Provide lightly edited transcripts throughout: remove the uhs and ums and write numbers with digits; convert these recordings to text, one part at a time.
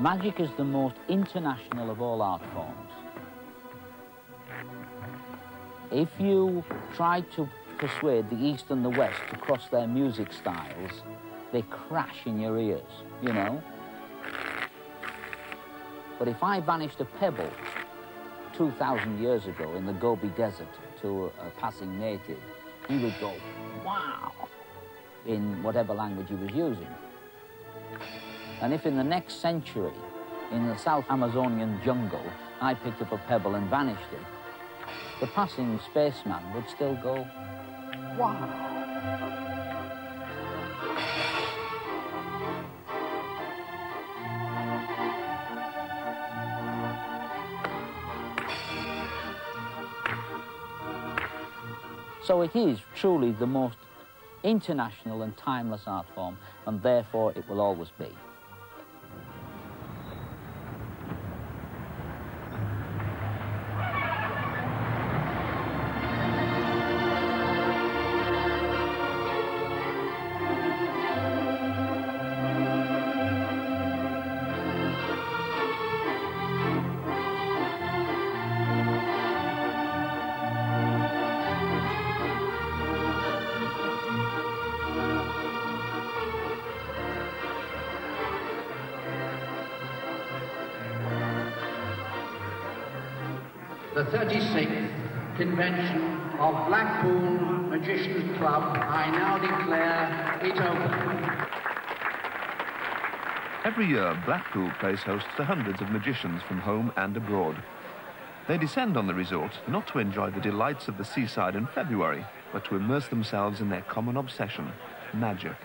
Magic is the most international of all art forms. If you try to persuade the East and the West to cross their music styles, they crash in your ears, you know? But if I vanished a pebble 2,000 years ago in the Gobi Desert to a passing native, he would go, wow, in whatever language he was using. And if in the next century, in the South Amazonian jungle, I picked up a pebble and vanished it, the passing spaceman would still go, wow. So it is truly the most international and timeless art form, and therefore it will always be. The 36th Convention of Blackpool Magicians Club, I now declare it open. Every year, Blackpool plays host to hundreds of magicians from home and abroad. They descend on the resort not to enjoy the delights of the seaside in February, but to immerse themselves in their common obsession, magic.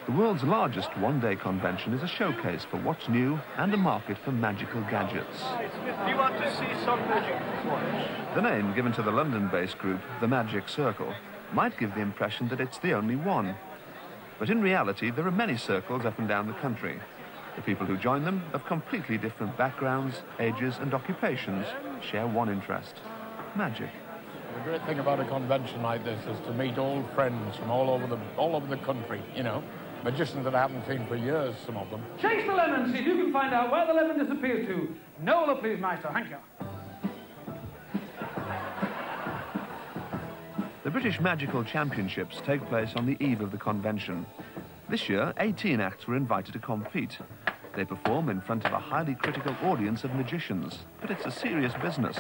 The world's largest one-day convention is a showcase for what's new and a market for magical gadgets. Do you want to see some magic performance? The name given to the London-based group, the Magic Circle, might give the impression that it's the only one. But in reality, there are many circles up and down the country. The people who join them, of completely different backgrounds, ages and occupations, share one interest: magic. The great thing about a convention like this is to meet old friends from all over the country, you know. Magicians that I haven't seen for years, some of them. Chase the lemon, see if you can find out where the lemon disappeared to. Nola, please, Maestro. Thank you. The British Magical Championships take place on the eve of the convention. This year, 18 acts were invited to compete. They perform in front of a highly critical audience of magicians, but it's a serious business.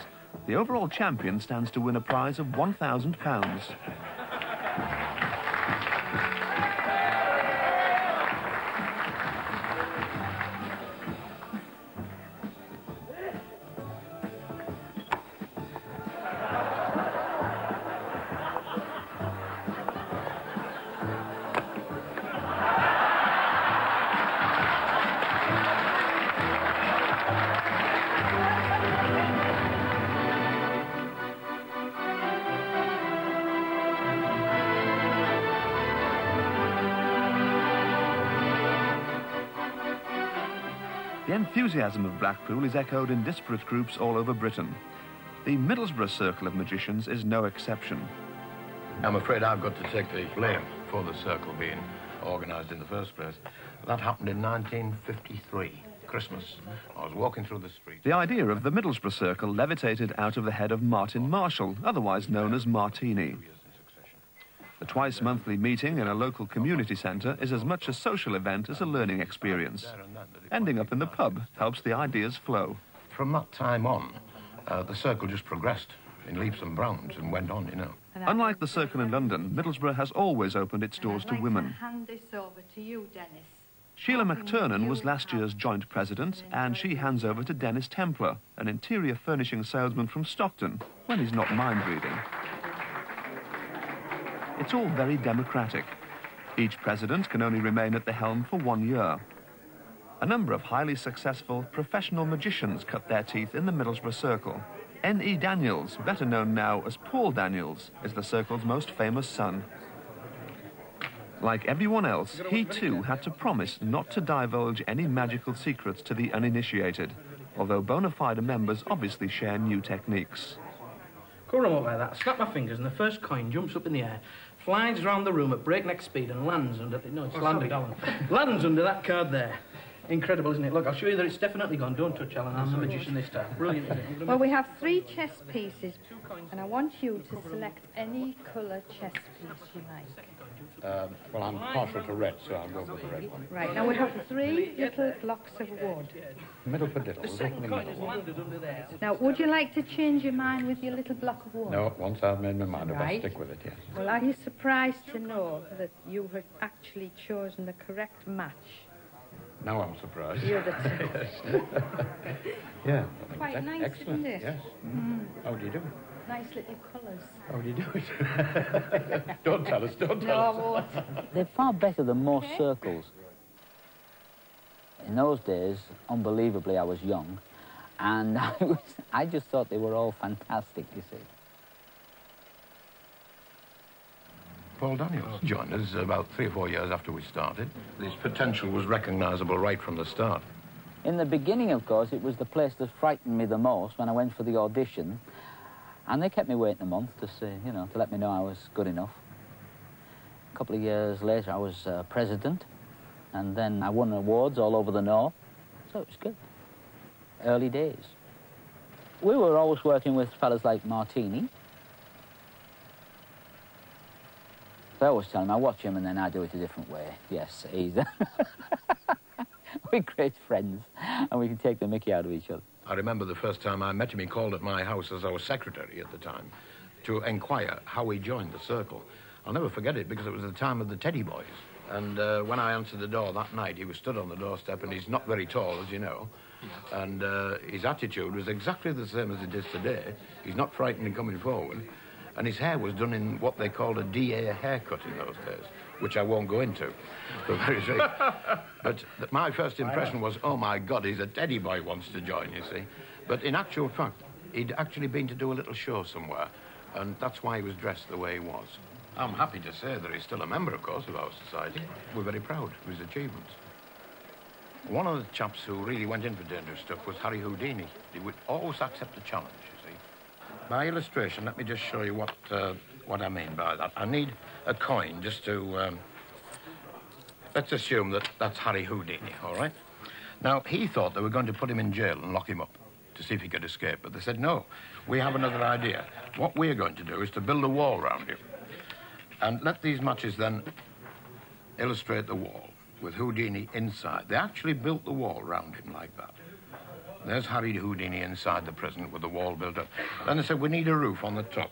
The overall champion stands to win a prize of £1,000. The enthusiasm of Blackpool is echoed in disparate groups all over Britain. The Middlesbrough Circle of Magicians is no exception. I'm afraid I've got to take the blame for the circle being organised in the first place. That happened in 1953, Christmas. I was walking through the street. The idea of the Middlesbrough Circle levitated out of the head of Martin Marshall, otherwise known as Martini. The twice-monthly meeting in a local community centre is as much a social event as a learning experience. Ending up in the pub helps the ideas flow. From that time on, the circle just progressed in leaps and bounds and went on, you know. Unlike the circle in London, Middlesbrough has always opened its doors to women. Hand this over to you, Dennis. Sheila McTurnan was last year's joint president, and she hands over to Dennis Templar, an interior furnishing salesman from Stockton, when he's not mind-reading. It's all very democratic. Each president can only remain at the helm for 1 year. A number of highly successful professional magicians cut their teeth in the Middlesbrough Circle. N.E. Daniels, better known now as Paul Daniels, is the circle's most famous son. Like everyone else, he too had to promise not to divulge any magical secrets to the uninitiated, although bona fide members obviously share new techniques. Go around like that, snap my fingers and the first coin jumps up in the air. flies round the room at breakneck speed and lands under... No, it's landed, Alan. Lands under that card there. Incredible, isn't it? Look, I'll show you that it's definitely gone. Don't touch, Alan. I'm the magician this time. Brilliant, isn't it? Well, we have 3 chess pieces, and I want you to select any colour chess piece you like. Well, I'm partial to red, so I'll go with the red one. Right, now we have 3 little blocks of wood. Middle for diddle. We'll go for the middle one. Now, would you like to change your mind with your little block of wood? No, once I've made my mind up, I'll Right. stick with it, yes. Well, are you surprised to know that you have actually chosen the correct match? Now I'm surprised. You're the two. Yeah. Quite nice, Excellent. isn't it? Yes. How do you do it? Nice little colours. How do you do it? Don't tell us, don't No, tell I us. won't. They're far better than most circles. In those days, unbelievably, I was young, and I just thought they were all fantastic, you see. Paul Daniels joined us about 3 or 4 years after we started. His potential was recognisable right from the start. In the beginning, of course, it was the place that frightened me the most when I went for the audition, and they kept me waiting a month to say, you know, to let me know I was good enough. A couple of years later, I was president, and then I won awards all over the north, so it was good. Early days. We were always working with fellas like Martini. I always tell him I watch him and then I do it a different way. Yes, he's... We're great friends, and we can take the mickey out of each other. I remember the first time I met him, he called at my house as I was secretary at the time to inquire how he joined the circle. I'll never forget it because it was the time of the Teddy Boys. And when I answered the door that night, he was stood on the doorstep, and he's not very tall, as you know. And his attitude was exactly the same as it is today. He's not frightened in coming forward. And his hair was done in what they called a DA haircut in those days, which I won't go into for various reasons. But my first impression was, oh, my God, he's a Teddy Boy wants to join, you see. But in actual fact, he'd actually been to do a little show somewhere, and that's why he was dressed the way he was. I'm happy to say that he's still a member, of course, of our society. We're very proud of his achievements. One of the chaps who really went in for dangerous stuff was Harry Houdini. He would always accept a challenge, you see. By illustration, let me just show you what I mean by that. I need a coin just to... let's assume that that's Harry Houdini, all right? Now, he thought they were going to put him in jail and lock him up to see if he could escape. But they said, no, we have another idea. What we're going to do is to build a wall around you. And let these matches then illustrate the wall with Houdini inside. They actually built the wall around him like that. There's Harry Houdini inside the prison with the wall built up. Then they said, we need a roof on the top.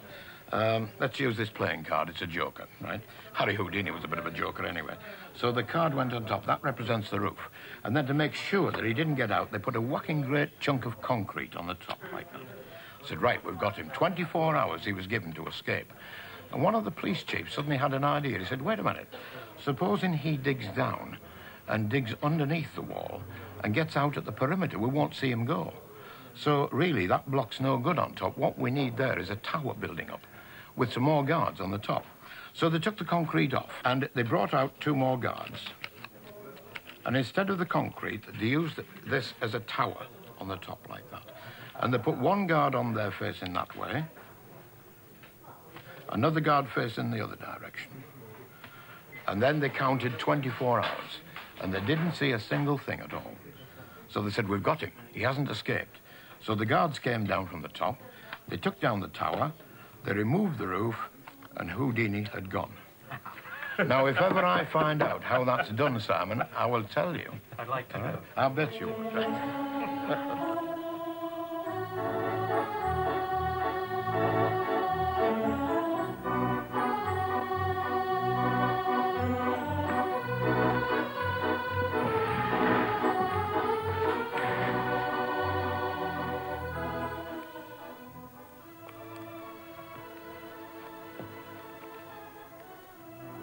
Let's use this playing card. It's a joker, right? Harry Houdini was a bit of a joker anyway. So the card went on top. That represents the roof. And then to make sure that he didn't get out, they put a whacking great chunk of concrete on the top like that. Said, right, we've got him. 24 hours he was given to escape. And one of the police chiefs suddenly had an idea. He said, wait a minute. Supposing he digs down and digs underneath the wall and gets out at the perimeter, we won't see him go. So really, that block's no good on top. What we need there is a tower building up with some more guards on the top. So they took the concrete off and they brought out 2 more guards. And instead of the concrete, they used this as a tower on the top like that. And they put 1 guard on there facing that way, another guard facing the other direction. And then they counted 24 hours, and they didn't see a single thing at all. So they said, we've got him. He hasn't escaped. So the guards came down from the top. They took down the tower. They removed the roof, and Houdini had gone. Now, if ever I find out how that's done, Simon, I will tell you. I'd like to know. I'll bet you would.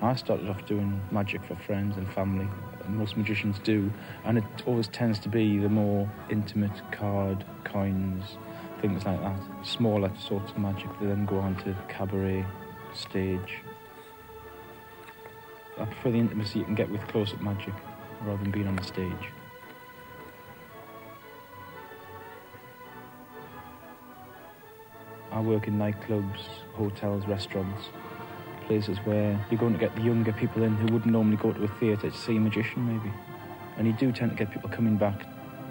I started off doing magic for friends and family. Most magicians do, and it always tends to be the more intimate card, coins, things like that. Smaller sorts of magic that then go on to cabaret, stage. I prefer the intimacy you can get with close-up magic rather than being on the stage. I work in nightclubs, hotels, restaurants, places where you're going to get the younger people in who wouldn't normally go to a theatre to see a magician, maybe. And you do tend to get people coming back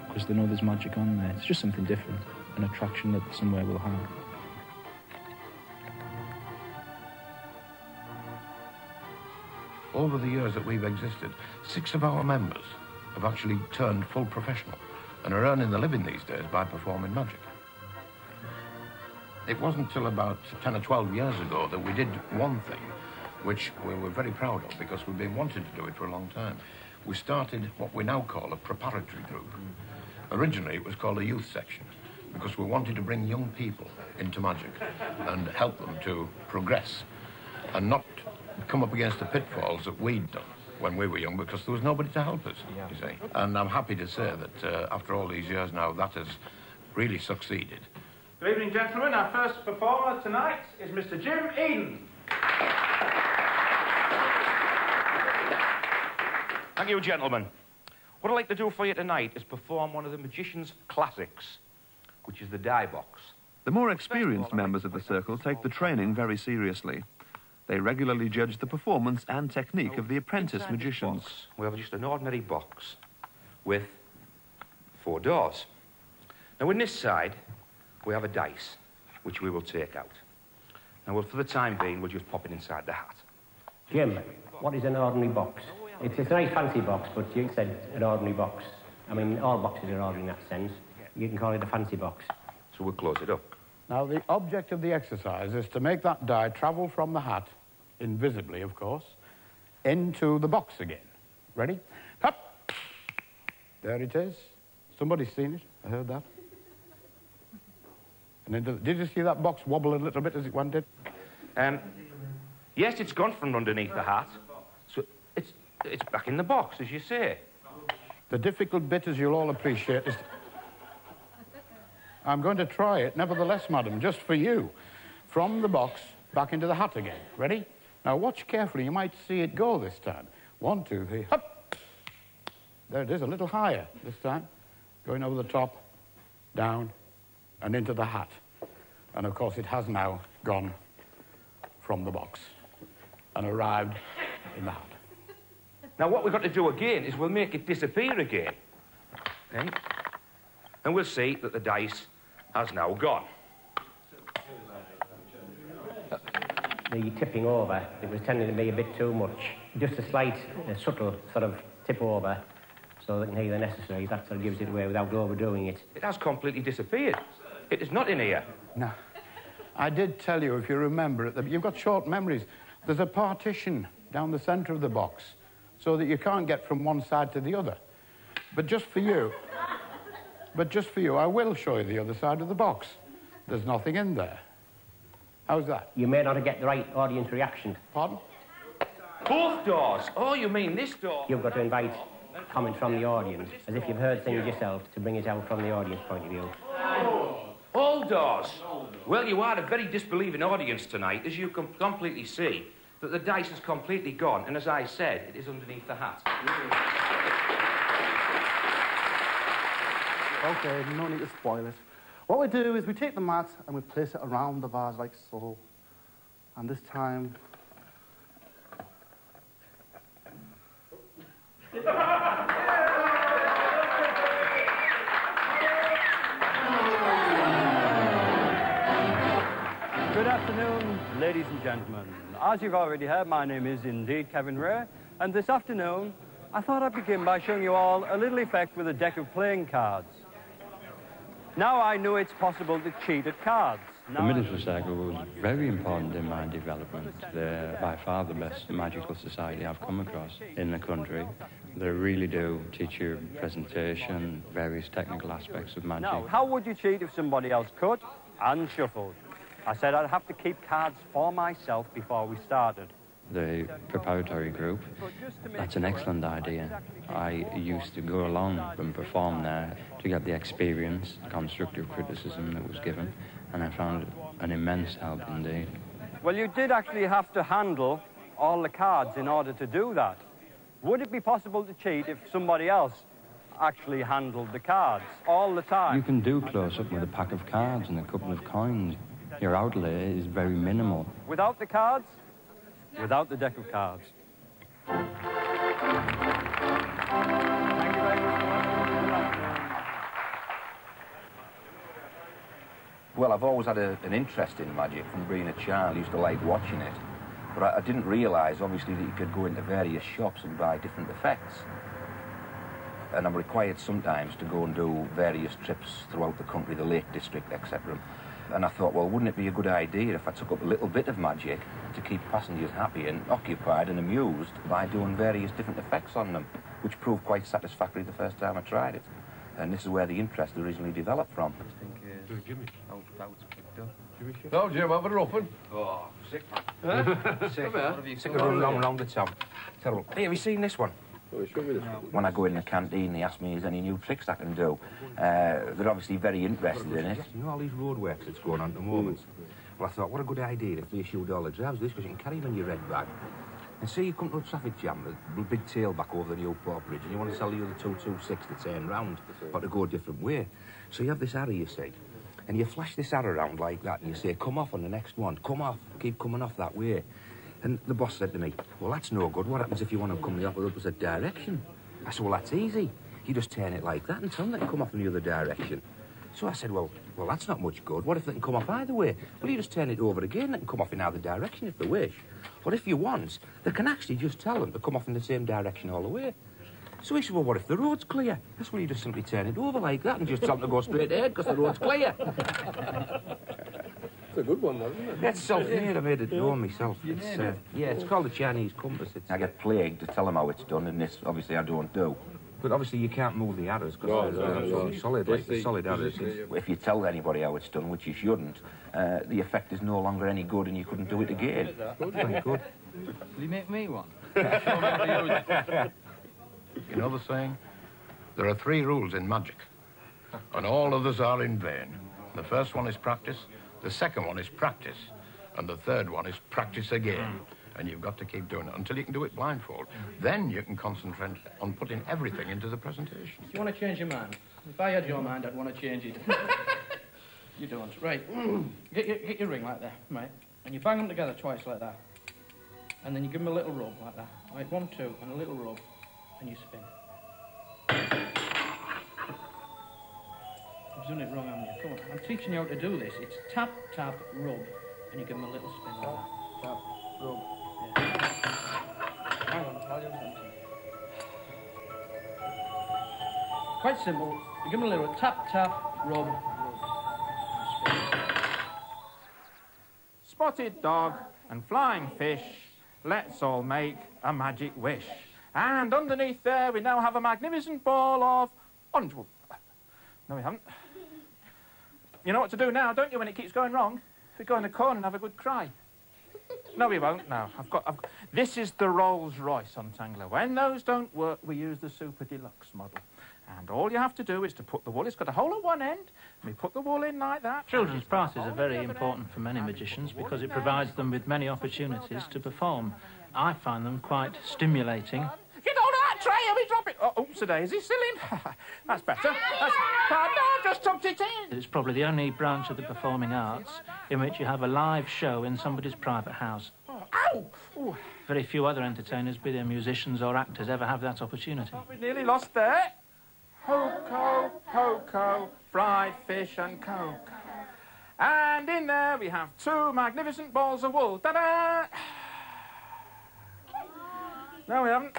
because they know there's magic on there. It's just something different, an attraction that somewhere will have. Over the years that we've existed, 6 of our members have actually turned full professional and are earning their living these days by performing magic. It wasn't until about 10 or 12 years ago that we did one thing which we were very proud of because we've been wanting to do it for a long time. We started what we now call a preparatory group. Originally it was called a youth section because we wanted to bring young people into magic and help them to progress and not come up against the pitfalls that we'd done when we were young because there was nobody to help us, you see. And I'm happy to say that after all these years now, that has really succeeded. Good evening, gentlemen. Our first performer tonight is Mr. Jim Eden. Thank you, gentlemen. What I'd like to do for you tonight is perform one of the magician's classics, which is the die box. The more experienced members of the circle take the training very seriously. They regularly judge the performance and technique of the apprentice magicians. We have just an ordinary box with 4 doors. Now, in this side, we have a dice, which we will take out. Now, for the time being, we'll just pop it inside the hat. Jim, what is an ordinary box? It's a nice fancy box, but you said an ordinary box. I mean, all boxes are ordinary in that sense. You can call it a fancy box. So we'll close it up. Now, the object of the exercise is to make that die travel from the hat, invisibly, of course, into the box again. Ready? Up! There it is. Somebody's seen it. I heard that. And then, did you see that box wobble a little bit as it went in? Yes, it's gone from underneath the hat. So it's back in the box, as you say. The difficult bit, as you'll all appreciate, is... I'm going to try it, nevertheless, madam, just for you. From the box, back into the hat again. Ready? Now, watch carefully. You might see it go this time. 1, 2, 3, up! There it is, a little higher this time. Going over the top, down, and into the hat. And, of course, it has now gone from the box and arrived in the hat. Now, what we've got to do again is we'll make it disappear again. Okay? And we'll see that the dice has now gone. The tipping over, it was tending to be a bit too much. Just a slight, subtle sort of tip over so that it can hear the necessary. That sort of gives it away without overdoing it. It has completely disappeared. It is not in here. No. I did tell you, if you remember, you've got short memories. There's a partition down the centre of the box so that you can't get from one side to the other. But just for you, I will show you the other side of the box. There's nothing in there. How's that? You may not get the right audience reaction. Pardon? Both doors? Oh, you mean this door? You've got to invite comment from the audience, as if you've heard things yourself, to bring it out from the audience point of view. All doors? Well, you are a very disbelieving audience tonight, as you can completely see that the dice is completely gone, and as I said, it is underneath the hat. Okay, no need to spoil it. What we do is we take the mat and we place it around the vase like so. And this time... Good afternoon, ladies and gentlemen. As you've already heard, my name is indeed Kevin Reay, and this afternoon I thought I'd begin by showing you all a little effect with a deck of playing cards. Now I know it's possible to cheat at cards. The Middlesbrough Circle was very important in my development. They're by far the best magical society I've come across in the country. They really do teach you presentation, various technical aspects of magic. Now, how would you cheat if somebody else cut and shuffled? I said I'd have to keep cards for myself before we started. The preparatory group, that's an excellent idea. I used to go along and perform there to get the experience, constructive criticism that was given, and I found it an immense help indeed. Well, you did actually have to handle all the cards in order to do that. Would it be possible to cheat if somebody else actually handled the cards all the time? You can do close-up with a pack of cards and a couple of coins. Your outlay is very minimal. Without the cards? without the deck of cards. Well, I've always had an interest in magic from being a child. I used to like watching it. But I didn't realise, obviously, that you could go into various shops and buy different effects. And I'm required sometimes to go and do various trips throughout the country, the Lake District, etc. And I thought, well, wouldn't it be a good idea if I took up a little bit of magic to keep passengers happy and occupied and amused by doing various different effects on them, which proved quite satisfactory the first time I tried it. And this is where the interest originally developed from. Jimmy. No, Jim, have it open. Oh, sick. Sick. Sick of running round the town. Terrible. Hey, have you seen this one? When I go in the canteen, they ask me, is there any new tricks I can do? They're obviously very interested in it. You know all these roadworks that's going on at the moment? Well, I thought, what a good idea if they issued all the drivers this, because you can carry them in your red bag. And say you come to a traffic jam, a big tailback over the Newport Bridge, and you want to sell the other 226 to turn round, or to go a different way. So you have this arrow, you see, and you flash this arrow around like that, and you say, come off on the next one, come off, keep coming off that way. And the boss said to me, well, that's no good. What happens if you want to come the opposite direction? I said, well, that's easy. You just turn it like that and tell them they can come off in the other direction. So I said, well, that's not much good. What if they can come off either way? Well, you just turn it over again. They can come off in either direction if they wish. Or if you want, they can actually just tell them to come off in the same direction all the way. So he said, well, what if the road's clear? That's when you just simply turn it over like that and just tell them to go straight ahead because the road's clear. It's a good one, though, isn't it? That's self-made. I made it know myself. It's, yeah, it's called the Chinese compass. I get plagued to tell them how it's done, and this, obviously, I don't do. But obviously, you can't move the arrows because they're absolutely solid, like the solid arrows. If you tell anybody how it's done, which you shouldn't, the effect is no longer any good, and you couldn't do it again. Very good. Will you make me one? You know the saying? There are 3 rules in magic, and all others are in vain. The first one is practice, the second one is practice, and the third one is practice again. And you've got to keep doing it until you can do it blindfold. Then you can concentrate on putting everything into the presentation. You want to change your mind? If I had your mind, I'd want to change it. You don't. Right. Get your ring like that, right? And you bang them together twice like that. And then you give them a little rub like that. Right, 1, 2, and a little rub, and you spin. I've done it wrong, haven't you? Come on. I'm teaching you how to do this. It's tap, tap, rub, and you give them a little spin like that. Tap, rub. Hang on, I'll do something. Quite simple. You give them a little tap, tap, rub, spin. Spotted dog and flying fish, let's all make a magic wish. And underneath there we now have a magnificent ball of orange wood. No, we haven't. You know what to do now, don't you, when it keeps going wrong? We go in the corner and have a good cry. No, we won't. No, I've got. This is the Rolls Royce untangler. When those don't work, we use the Super Deluxe model. And all you have to do is to put the wool. It's got a hole at one end, and we put the wool in like that. Children's parties are very important for many magicians because it provides them with many opportunities to perform. I find them quite stimulating. Get hold of that tray and we drop it. Oh, oops, a daisy, silly. That's better. That's... No, I've just tucked it in. It's probably the only branch of the performing arts in which you have a live show in somebody's private house. Ow! Ooh. Very few other entertainers, be they musicians or actors, ever have that opportunity. We nearly lost there. Hoko, hoko, fried fish and cocoa. And in there we have 2 magnificent balls of wool. Ta-da! No, we haven't.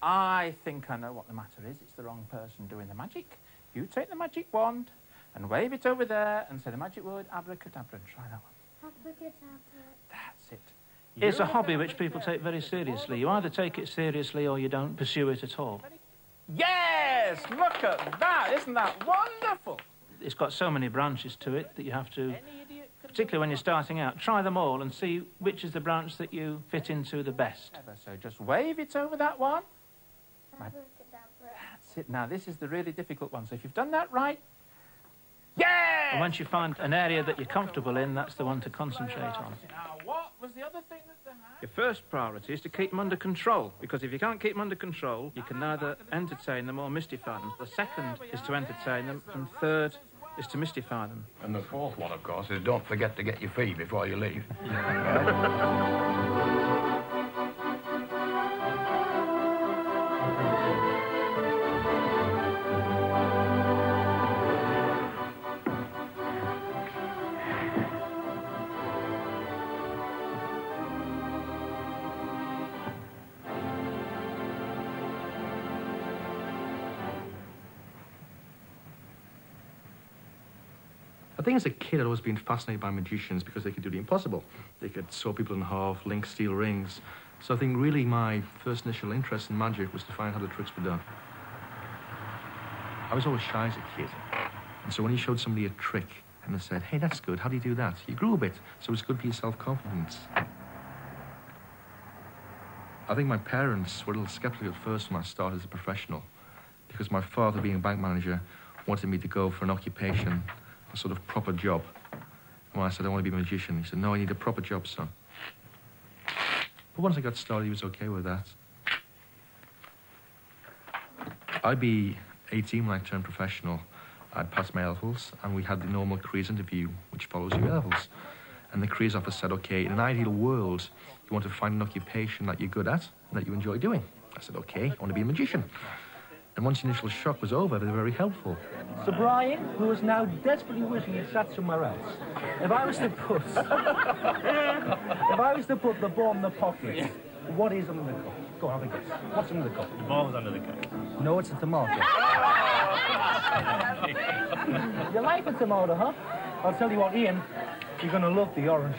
I think I know what the matter is. It's the wrong person doing the magic. You take the magic wand and wave it over there and say the magic word abracadabra and try that one. Abracadabra. That's it. It's a hobby which people take very seriously. You either take it seriously or you don't pursue it at all. Yes! Look at that! Isn't that wonderful? It's got so many branches to it that you have to, particularly when you're starting out, try them all and see which is the branch that you fit into the best. So just wave it over that one. That's it. Now, this is the really difficult one. So if you've done that right, yeah! And once you find an area that you're comfortable in, that's the one to concentrate on. Now, what was the other thing that they had? Your first priority is to keep them under control, because if you can't keep them under control, you can neither entertain them or mystify them. The second is to entertain them, and third is to mystify them. And the fourth one, of course, is don't forget to get your fee before you leave. I think as a kid I'd always been fascinated by magicians because they could do the impossible. They could saw people in half, link steel rings. So I think really my first initial interest in magic was to find how the tricks were done. I was always shy as a kid. And so when you showed somebody a trick and they said, hey, that's good, how do you do that? You grew a bit, so it's good for your self-confidence. I think my parents were a little skeptical at first when I started as a professional because my father, being a bank manager, wanted me to go for an occupation, a sort of proper job. And when I said I want to be a magician, he said, no, I need a proper job, son. But once I got started, he was okay with that. I'd be 18 when I turned professional. I'd passed my A-levels, and we had the normal careers interview, which follows your A-levels. And the careers officer said, okay, in an ideal world, you want to find an occupation that you're good at, and that you enjoy doing. I said, okay, I want to be a magician. And once the initial shock was over, they were very helpful. So Brian, who is now desperately wishing he sat somewhere else, if I was to put the ball in the pocket, what is under the cup? Go on, have a guess. What's under the cup? The ball's under the cup. No, it's a tomato. You like a tomato, huh? I'll tell you what, Ian, you're going to love the orange.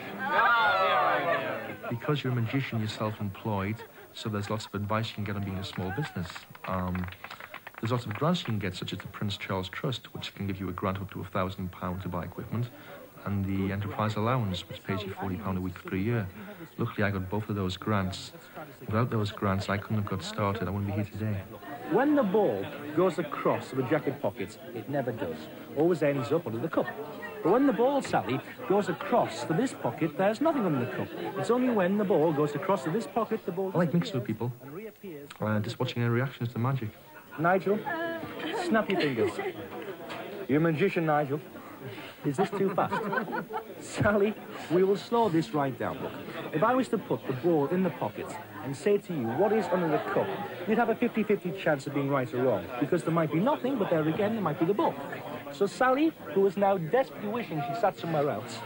Because you're a magician, you're self-employed, so there's lots of advice you can get on being a small business. There's lots of grants you can get, such as the Prince Charles Trust, which can give you a grant up to £1,000 to buy equipment, and the Enterprise Allowance, which pays you £40 a week for a year. Luckily, I got both of those grants. Without those grants, I couldn't have got started. I wouldn't be here today. When the ball goes across the jacket pockets, it never does. Always ends up under the cup. But when the ball, Sally, goes across to this pocket, there's nothing under the cup. It's only when the ball goes across to this pocket, the ball... I like mixing with people. Just watching their reactions to magic. Nigel, snap your fingers. You're a magician, Nigel. Is this too fast? Sally, we will slow this right down. Look, if I was to put the ball in the pocket and say to you, what is under the cup, you'd have a 50-50 chance of being right or wrong, because there might be nothing, but there again, there might be the ball. So Sally, who is now desperately wishing she sat somewhere else,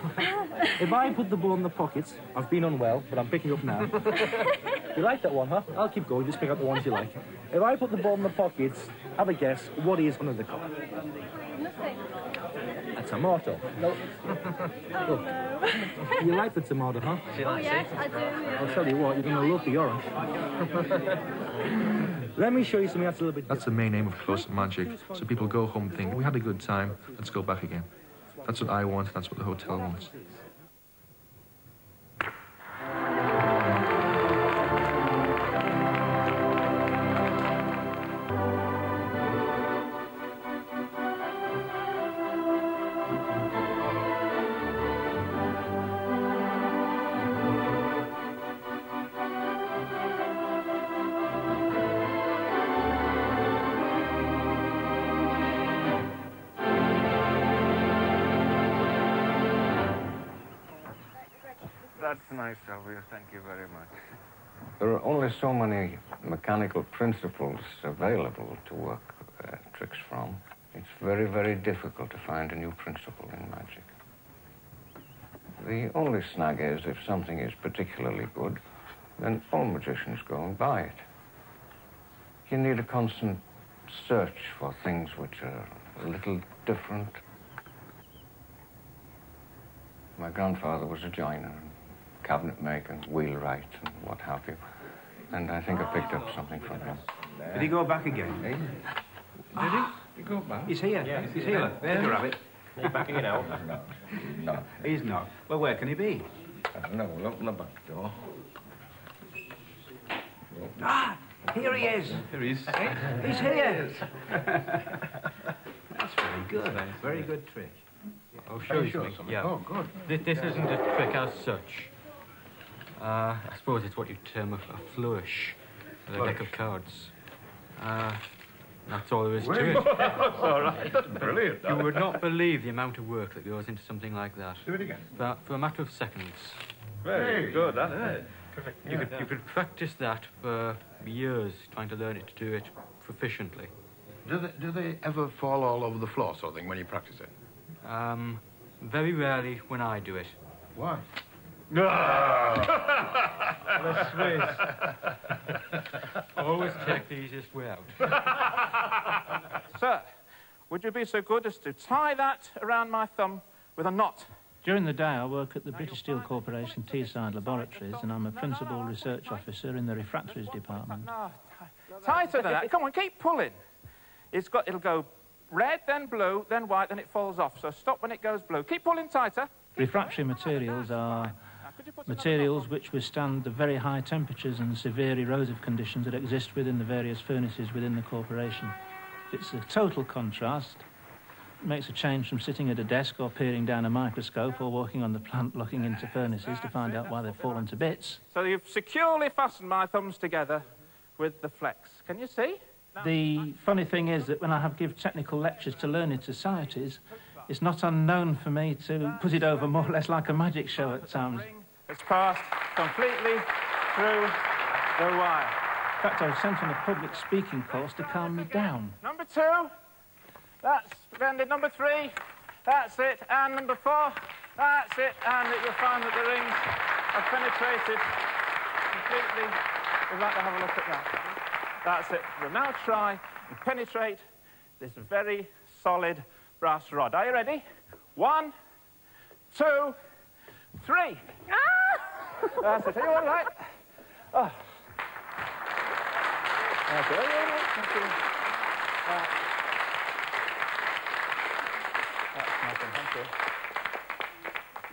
if I put the ball in the pocket, I've been unwell, but I'm picking up now. You like that one, huh? I'll keep going, just pick up the ones you like. If I put the ball in the pocket, have a guess, what is under the cup? Nothing. A tomato. No. Look, you like the tomato, huh? Oh, yes, I do, yeah. I'll tell you what, you're going to love the orange. Let me show you something that's a little bit That's the main aim of close magic, so people go home and think, we had a good time, let's go back again. That's what I want, that's what the hotel wants. That's nice of you. Thank you very much. There are only so many mechanical principles available to work tricks from. It's very, very difficult to find a new principle in magic. The only snag is if something is particularly good, then all magicians go and buy it. You need a constant search for things which are a little different. My grandfather was a joiner, cabinet maker, wheelwright, and what have you. And I think I picked up something from him. Did he go back again? Did he? He go back? He's here. Yeah, he's here. There's the rabbit. He's back again now. No. He's not. Well, where can he be? I don't know. We'll open the back door. Ah! Here he is. Here he is. He's here. That's very good. Very good trick. I'll show you something. Yeah. Oh, good. This isn't a trick as such. I suppose it's what you term a flourish with a deck of cards. That's all there is to it. That's all right. That's brilliant. You would not believe the amount of work that goes into something like that. Do it again. For a matter of seconds. Very good, that is. You could practice that for years, trying to learn it to do it proficiently. Do they ever fall all over the floor, sort of thing, when you practice it? Very rarely when I do it. Why? The Swiss. Always take the easiest way out. Sir, would you be so good as to tie that around my thumb with a knot? During the day, I work at the British Steel Corporation Teesside Laboratories, and I'm a principal research officer in the refractories department. No, tighter than that. Come on, keep pulling. It'll go red, then blue, then white, then it falls off. So stop when it goes blue. Keep pulling tighter. Refractory materials are materials which withstand the very high temperatures and severe erosive conditions that exist within the various furnaces within the corporation. It's a total contrast. It makes a change from sitting at a desk or peering down a microscope or walking on the plant looking into furnaces to find out why they've fallen to bits. So you've securely fastened my thumbs together with the flex. Can you see? The funny thing is that when I give technical lectures to learned societies, it's not unknown for me to put it over more or less like a magic show at times. It's passed completely through the wire. In fact, I was sent on a public speaking course to calm me down. Number 2, that's splendid. Number 3, that's it. And number 4, that's it. And you'll find that the rings are penetrated completely. We'd like to have a look at that. That's it. We'll now try and penetrate this very solid brass rod. Are you ready? 1, 2, 3. That's it. Are you all right? Oh. Okay. Are you all right? Thank you. That's nothing. Thank you.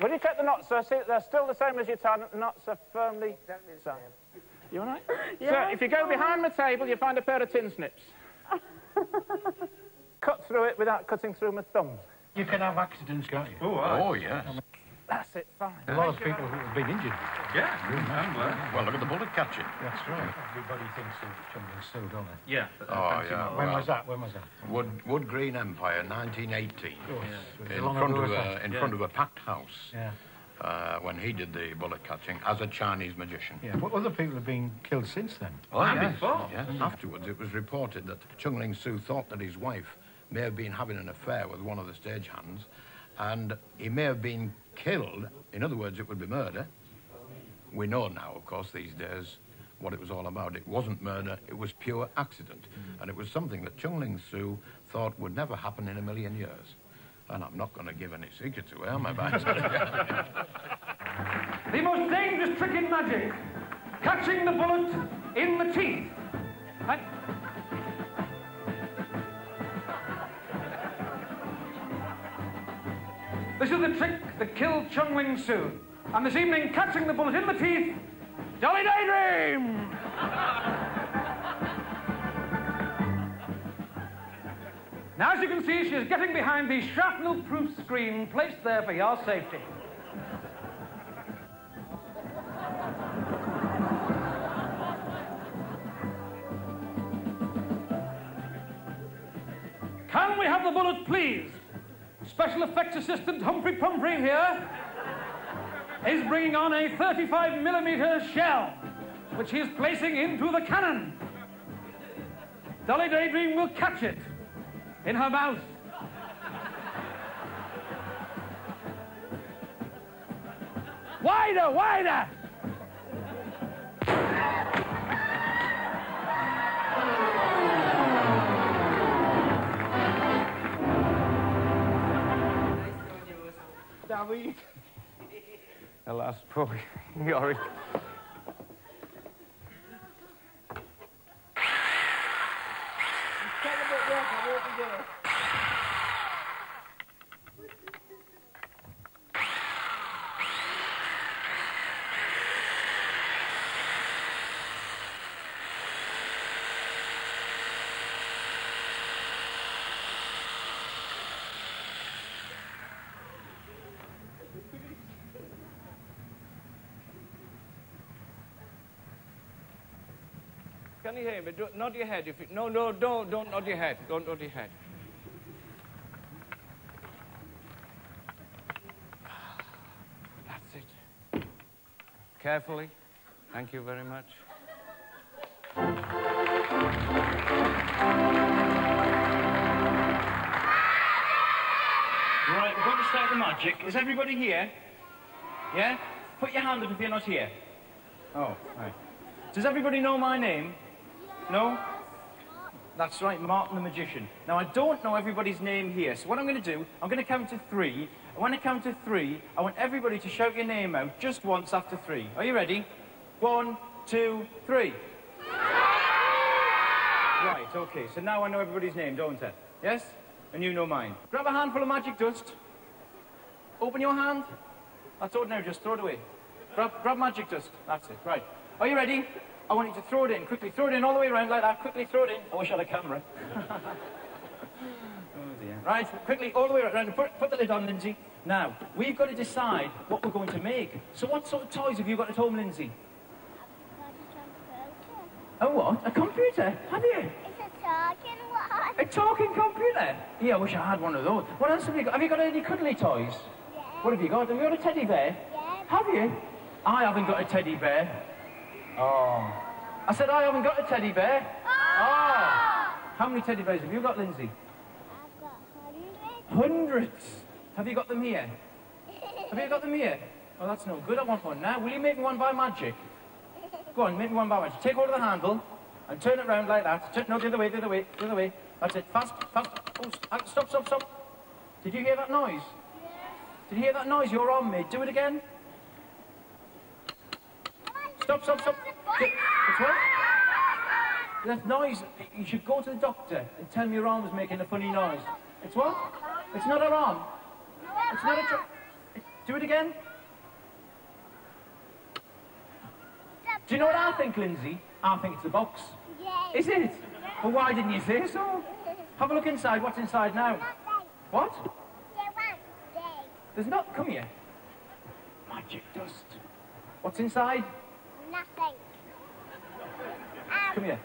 Will you check the knots, sir? See, they're still the same as your tie. The knots are firmly... So. You all right? Yeah, Sir, if you go behind the table, you find a pair of tin snips. Cut through it without cutting through my thumb. You can have accidents, can't you? Oh, yes. That's it, fine. A lot of people who have been injured. Yeah. Well, look at the bullet catching. That's right. Everybody thinks of Chumley Sue, don't they? Yeah. Oh, yeah. When was that? Wood Green Empire, 1918. Yes. In front of a packed house. Yeah. When he did the bullet catching as a Chinese magician. Yeah. But other people have been killed since then. Oh, yes. Before. Yes. Afterwards, it was reported that Chung-Ling Soo thought that his wife may have been having an affair with one of the stagehands, and he may have been killed. In other words, it would be murder. We know now, of course, these days, what it was all about. It wasn't murder, it was pure accident. And it was something that Chung-Ling Soo thought would never happen in a million years. And I'm not going to give any secrets away, am I, The most dangerous trick in magic. Catching the bullet in the teeth. This is the trick that killed Chung-Ling Soo. And this evening, catching the bullet in the teeth, Dolly Daydream! Now, as you can see, she is getting behind the shrapnel-proof screen placed there for your safety. Can we have the bullet, please? Special effects assistant Humphrey Pumphrey here is bringing on a 35mm shell, which he is placing into the cannon. Dolly Daydream will catch it in her mouth. Wider, wider! David. Alas, poor Yorick. Can you hear me? Nod your head if you... No, don't nod your head. Don't nod your head. That's it. Carefully. Thank you very much. Right, we're going to start the magic. Is everybody here? Yeah? Put your hand up if you're not here. Oh, right. Does everybody know my name? No? That's right, Martin the Magician. Now, I don't know everybody's name here, so what I'm going to do, I'm going to count to 3. And when I count to 3, I want everybody to shout your name out just once after 3. Are you ready? 1, 2, 3. Right, okay, so now I know everybody's name, don't I? Yes? And you know mine. Grab a handful of magic dust. Open your hand. That's ordinary, just throw it away. Grab magic dust. That's it, right. Are you ready? I want you to throw it in, quickly. Throw it in all the way around like that. Quickly throw it in. I wish I had a camera. Oh dear. Right, quickly, all the way around. Put the lid on, Lindsay. Now, we've got to decide what we're going to make. So what sort of toys have you got at home, Lindsay? A what? A computer? Have you? It's a talking one. A talking computer? Yeah, I wish I had one of those. What else have you got? Have you got any cuddly toys? Yeah. What have you got? Have you got a teddy bear? Yeah. Have you? I haven't got a teddy bear. Oh. I said I haven't got a teddy bear. Oh. How many teddy bears have you got, Lindsay? I've got hundreds. Hundreds. Have you got them here? Have you got them here? Oh, that's no good. I want one now. Will you make me one by magic? Go on, make me one by magic. Take hold of the handle and turn it round like that. No, the other way, the other way, the other way. That's it. Fast, fast. Oh, stop, stop, stop. Did you hear that noise? Yeah. Did you hear that noise your arm made? Do it again. Stop, stop, stop. It's what? That noise, you should go to the doctor and tell me your arm was making a funny noise. It's what? It's not her arm. It's not a... Do it again. Do you know what I think, Lindsay? I think it's a box. Yes. Is it? Well, why didn't you say so? Have a look inside. What's inside now? What? There's not... Come here. Magic dust. What's inside? Nothing. Come here.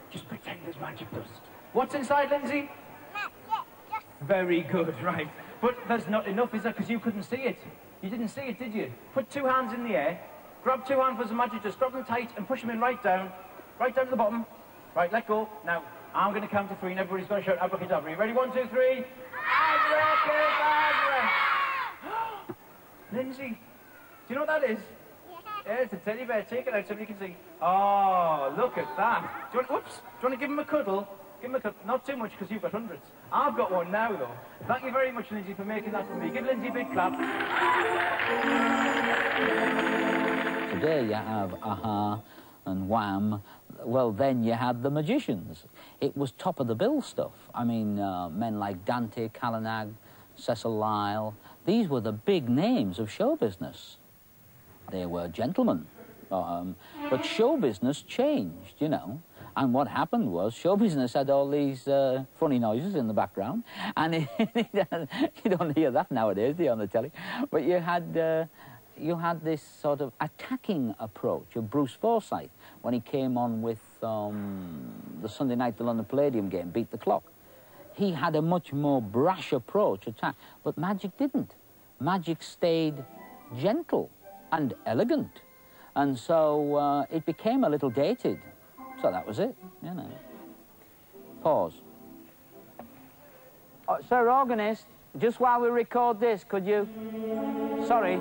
Just pretend there's magic dust. What's inside, Lindsay? Magic dust. Very good, right. But there's not enough, is there? Because you couldn't see it. You didn't see it, did you? Put 2 hands in the air. Grab 2 handfuls of magic dust. Grab them tight and push them in right down. Right down to the bottom. Right, let go. Now, I'm going to count to 3 and everybody's going to shout abracadabra. You ready? 1, 2, 3. Abracadabra! Lindsay, do you know what that is? Yeah, it's a teddy bear. Take it out so you can see. Oh, look at that. Do you want, whoops, do you want to give him a cuddle? Give him a cuddle. Not too much because you've got hundreds. I've got one now, though. Thank you very much, Lindsay, for making that for me. Give Lindsay a big clap. Today you have Aha and Wham. Well, then you had the magicians. It was top of the bill stuff. I mean, men like Dante, Calenagh, Cecil Lyle. These were the big names of show business. They were gentlemen. But show business changed, you know. And what happened was show business had all these funny noises in the background. And you don't hear that nowadays, do you, on the telly? But you had this sort of attacking approach of Bruce Forsyth when he came on with the Sunday night, the London Palladium game, Beat the Clock. He had a much more brash approach, attack. But Magic didn't. Magic stayed gentle and elegant. And so it became a little dated. So that was it, you know. Pause. Sir Organist, just while we record this, could you... Sorry.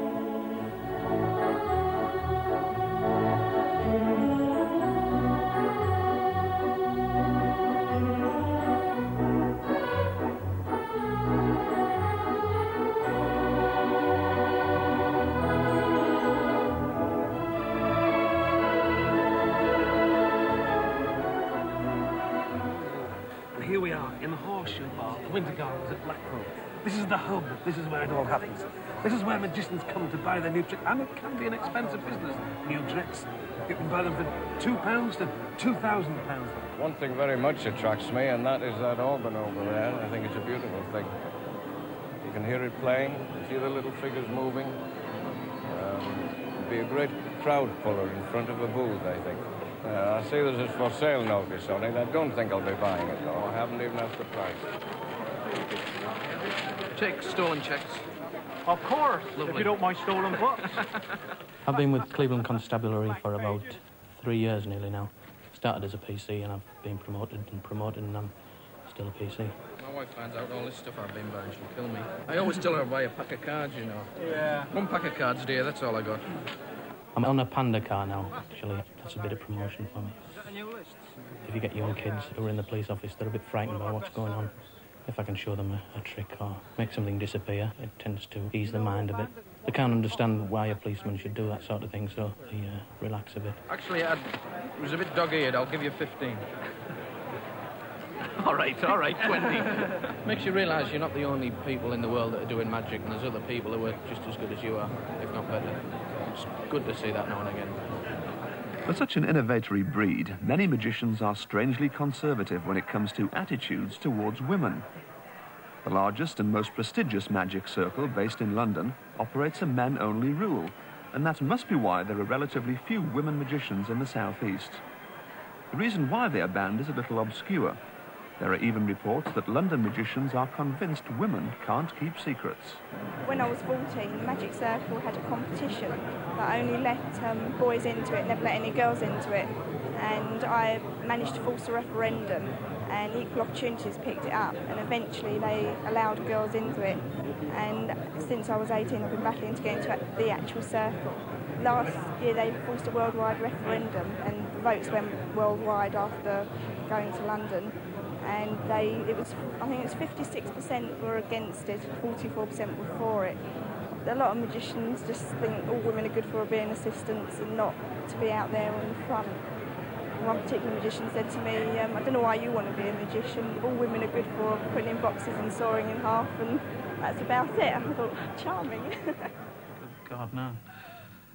Here we are, in the Horseshoe Bar, the Winter Gardens at Blackpool. This is the hub, this is where it all happens. This is where magicians come to buy their new tricks, and it can be an expensive business, new tricks. You can buy them for £2 to £2,000. One thing very much attracts me, and that is that organ over there. I think it's a beautiful thing. You can hear it playing, you see the little figures moving. It'd be a great crowd puller in front of a booth, I think. I see there's a for sale notice on it. I don't think I'll be buying it, though. I haven't even asked the price. Take stolen checks. Of course, Lovely. if you don't mind stolen books. I've been with Cleveland Constabulary for about 3 years nearly now. Started as a PC and I've been promoted and I'm still a PC. My wife finds out all this stuff I've been buying, she'll kill me. I always tell her to buy a pack of cards, you know. Yeah. One pack of cards, dear, that's all I got. I'm on a Panda car now, actually. That's a bit of promotion for me. If you get young kids who are in the police office, they're a bit frightened by what's going on. If I can show them a trick or make something disappear, it tends to ease the mind a bit. They can't understand why a policeman should do that sort of thing, so they relax a bit. Actually, it was a bit dog-eared. I'll give you 15. All right, 20. Makes you realise you're not the only people in the world that are doing magic, and there's other people who are just as good as you are, if not better. It's good to see that now and again. For such an innovatory breed, many magicians are strangely conservative when it comes to attitudes towards women. The largest and most prestigious magic circle, based in London, operates a men-only rule, and that must be why there are relatively few women magicians in the southeast. The reason why they are banned is a little obscure. There are even reports that London magicians are convinced women can't keep secrets. When I was 14, the Magic Circle had a competition that only let boys into it, never let any girls into it. And I managed to force a referendum, and Equal Opportunities picked it up, and eventually they allowed girls into it. And since I was 18, I've been battling to get into the actual circle. Last year they forced a worldwide referendum, and the votes went worldwide after going to London. And I think it was 56% were against it, 44% were for it. A lot of magicians just think all women are good for being assistants and not to be out there on the front. One particular magician said to me, I don't know why you want to be a magician, all women are good for putting in boxes and sawing in half, and that's about it. I thought, charming. God, no.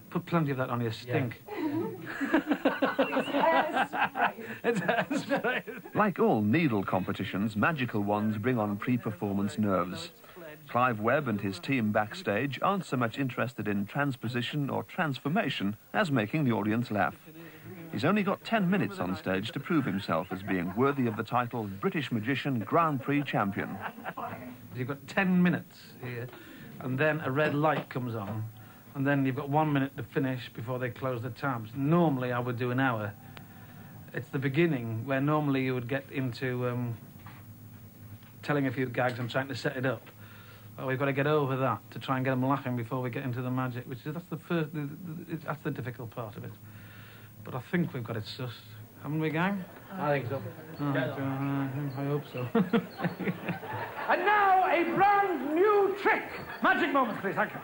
Put plenty of that on your stink. It's hairspray. Like all needle competitions, magical ones bring on pre-performance nerves. Clive Webb and his team backstage aren't so much interested in transposition or transformation as making the audience laugh. He's only got 10 minutes on stage to prove himself as being worthy of the title British Magician Grand Prix Champion. You've got 10 minutes here, and then a red light comes on, and then you've got 1 minute to finish before they close the tabs. Normally I would do an hour. It's the beginning where normally you would get into telling a few gags and trying to set it up. Well, we've got to get over that to try and get them laughing before we get into the magic, which is that's the difficult part of it. But I think we've got it sussed, haven't we, gang? I think so. I hope so. And now a brand new trick. Magic moments, please. Thank you.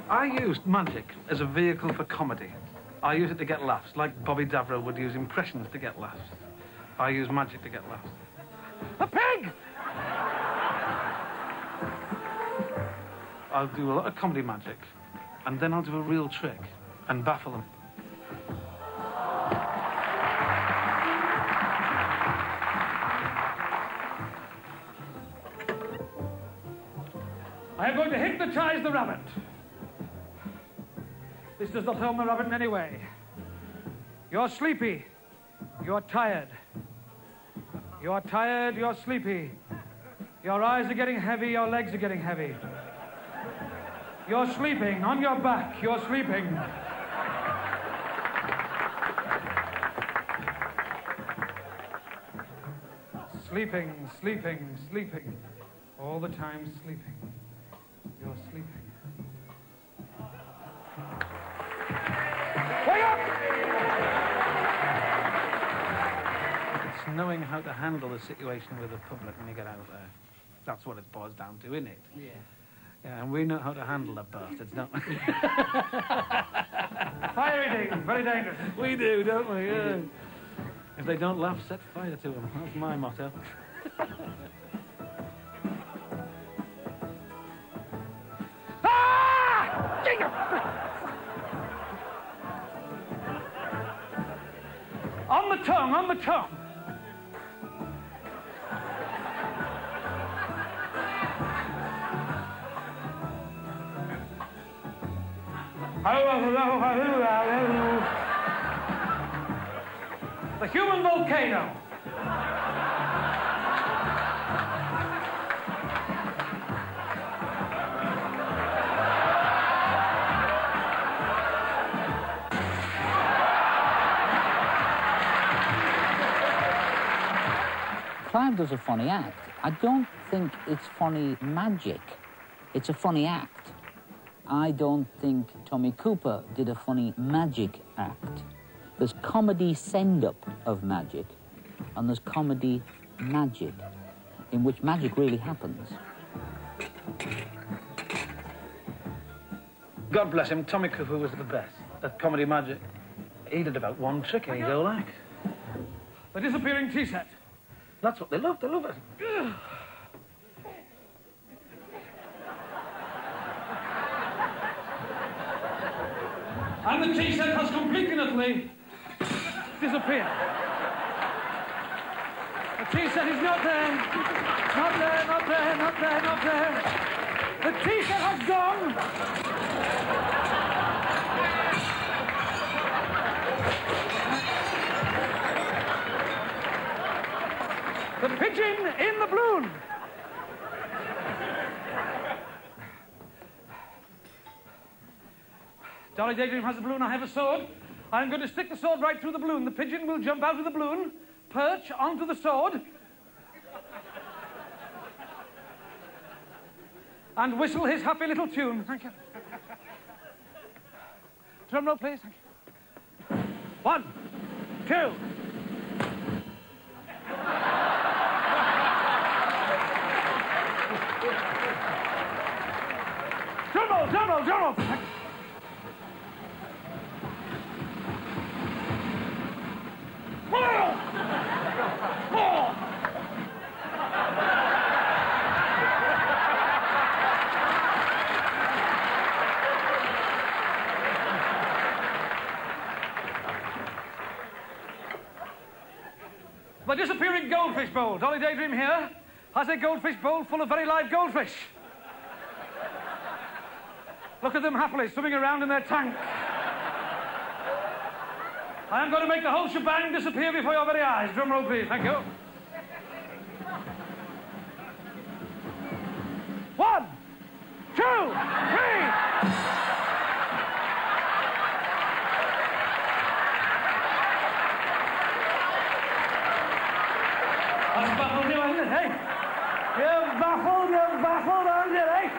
I used magic as a vehicle for comedy. I use it to get laughs, like Bobby Davro would use impressions to get laughs. I use magic to get laughs. A pig! I'll do a lot of comedy magic, and then I'll do a real trick and baffle them. I am going to hypnotize the rabbit. This does not harm the rabbit in any way. You're sleepy. You're tired. You're tired, you're sleepy. Your eyes are getting heavy, your legs are getting heavy. You're sleeping, on your back, you're sleeping. Sleeping, sleeping, sleeping. All the time sleeping. You're sleeping. Wake up! It's knowing how to handle the situation with the public when you get out there. That's what it boils down to, isn't it? Yeah. Yeah, and we know how to handle the bastards, don't we? Fire eating, very dangerous. We do, don't we? Yeah. If they don't laugh, set fire to them. That's my motto. tongue, on the tongue. The human volcano. Clive does a funny act. I don't think it's funny magic. It's a funny act. I don't think Tommy Cooper did a funny magic act. There's comedy send-up of magic, and there's comedy magic, in which magic really happens. God bless him, Tommy Cooper was the best at comedy magic. He did about one trick, here you go, like. The disappearing tea set. That's what they love it. And the tea set has completely and utterly disappeared. The tea set is not there. Not there, not there, not there, not there. The tea set has gone. The pigeon in the balloon. Dolly Daydream has the balloon, I have a sword. I'm going to stick the sword right through the balloon. The pigeon will jump out of the balloon, perch onto the sword, and whistle his happy little tune. Thank you. Drum roll, please. Thank you. 1, 2. Drum roll, drum roll, drum roll. The disappearing goldfish bowl. Dolly Daydream here has a goldfish bowl full of very live goldfish. Look at them happily swimming around in their tank. I am going to make the whole shebang disappear before your very eyes. Drum roll, please. Thank you. 1, 2, 3. I've baffled you, hasn't it, eh? You're baffled, aren't you, eh?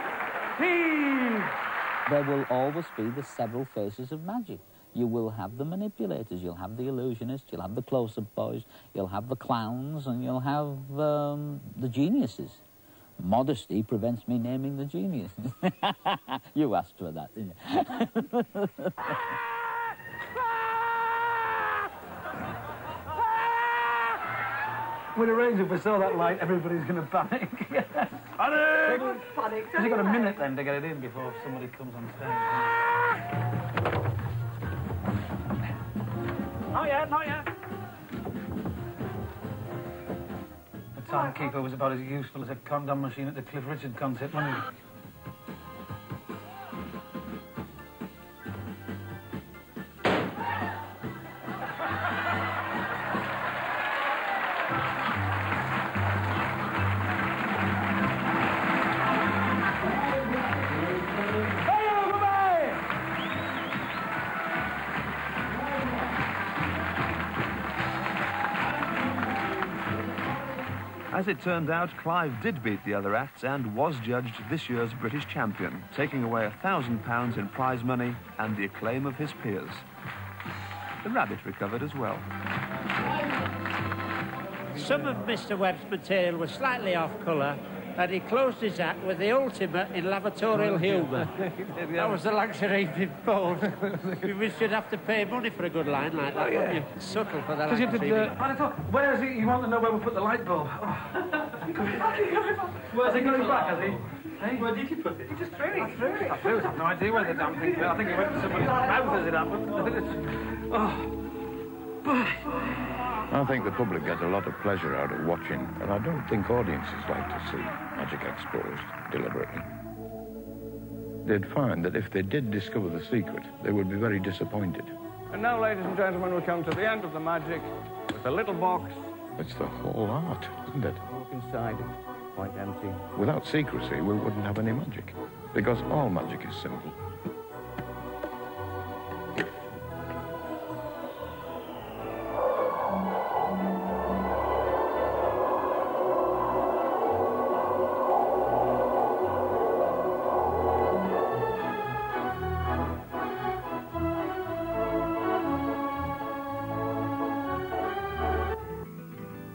There will always be the several faces of magic. You will have the manipulators, you'll have the illusionists, you'll have the close-up boys, you'll have the clowns, and you'll have the geniuses. Modesty prevents me naming the genius. You asked for that, didn't you? We'd arranged if we saw that light, everybody's going to panic. Panic! Panic. Because you've got a minute then to get it in before somebody comes on stage. Not yet, not yet. The timekeeper was about as useful as a condom machine at the Cliff Richard concert, wasn't he? As it turned out, Clive did beat the other acts and was judged this year's British champion, taking away £1,000 in prize money and the acclaim of his peers. The rabbit recovered as well. Some of Mr. Webb's material was slightly off colour, and he closed his act with the ultimate in lavatorial humour. That was the luxury he'd bought. We should have to pay money for a good line like that, wouldn't you? Subtle for that. Because you did I thought, where is he? You want to know where we put the light bulb? Oh. Where's he going back, has he? Hey? Where did you put it? He just threw it. I threw it. I've no idea where the damn thing went. I think it went to somebody's mouth as it happened. Oh. I think the public get a lot of pleasure out of watching, and I don't think audiences like to see magic exposed deliberately. They'd find that if they did discover the secret, they would be very disappointed. And now, ladies and gentlemen, we come to the end of the magic with a little box. It's the whole art, isn't it? Look inside, it's quite empty. Without secrecy, we wouldn't have any magic, because all magic is simple.